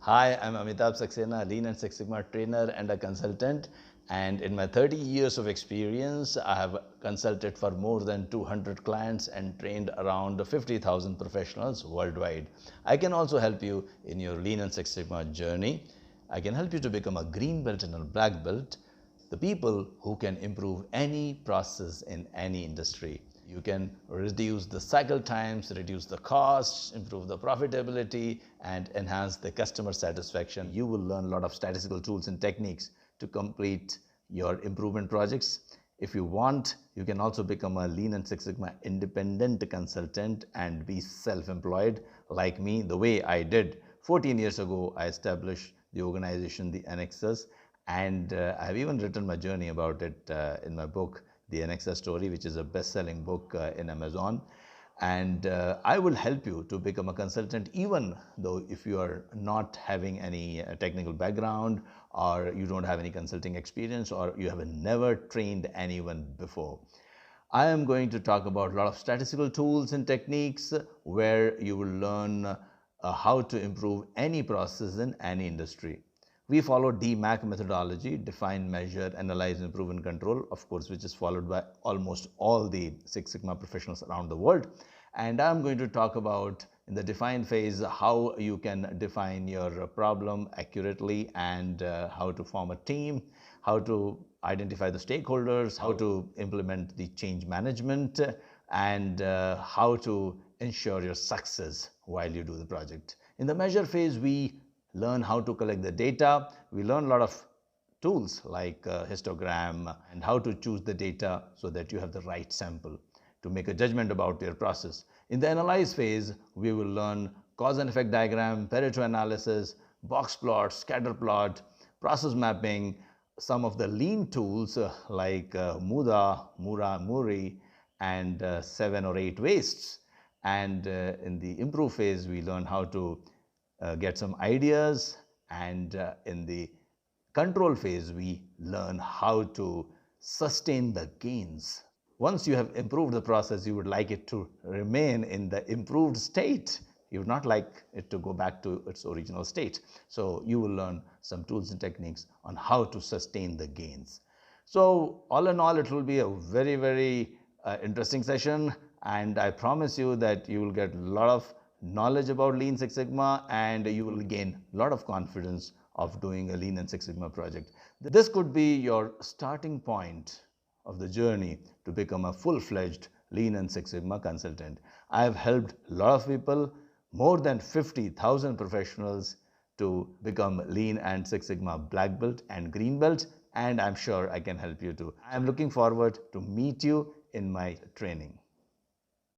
Hi, I'm Amitabh Saxena, a Lean and Six Sigma trainer and a consultant. And in my 30 years of experience, I have consulted for more than 200 clients and trained around 50,000 professionals worldwide. I can also help you in your Lean and Six Sigma journey. I can help you to become a green belt and a black belt, the people who can improve any process in any industry. You can reduce the cycle times, reduce the costs, improve the profitability, and enhance the customer satisfaction. You will learn a lot of statistical tools and techniques to complete your improvement projects. If you want, you can also become a Lean and Six Sigma independent consultant and be self-employed like me, the way I did. 14 years ago, I established the organization, the Anexas, and I've even written my journey about it in my book, The Anexas Story, which is a best-selling book in Amazon. And I will help you to become a consultant, even though if you are not having any technical background, or you don't have any consulting experience, or you have never trained anyone before. I am going to talk about a lot of statistical tools and techniques where you will learn how to improve any process in any industry. We follow DMAC methodology, define, measure, analyze, improve, and control, of course, which is followed by almost all the Six Sigma professionals around the world. And I'm going to talk about, in the define phase, how you can define your problem accurately, and how to form a team, how to identify the stakeholders, how to implement the change management, and how to ensure your success while you do the project. In the measure phase, we learn how to collect the data. We learn a lot of tools like histogram and how to choose the data so that you have the right sample to make a judgment about your process. In the analyze phase, we will learn cause and effect diagram, Pareto analysis, box plot, scatter plot, process mapping, some of the lean tools like Muda, Mura, Muri, and 7 or 8 wastes. And in the improve phase, we learn how to get some ideas, and in the control phase, we learn how to sustain the gains. Once you have improved the process, you would like it to remain in the improved state. You would not like it to go back to its original state. So you will learn some tools and techniques on how to sustain the gains. So all in all, it will be a very, very interesting session, and I promise you that you will get a lot of knowledge about Lean Six Sigma, and you will gain a lot of confidence of doing a Lean and Six Sigma project. This could be your starting point of the journey to become a full-fledged Lean and Six Sigma consultant. I have helped a lot of people, more than 50,000 professionals, to become Lean and Six Sigma black belt and green belt, and I'm sure I can help you too. I'm looking forward to meet you in my training.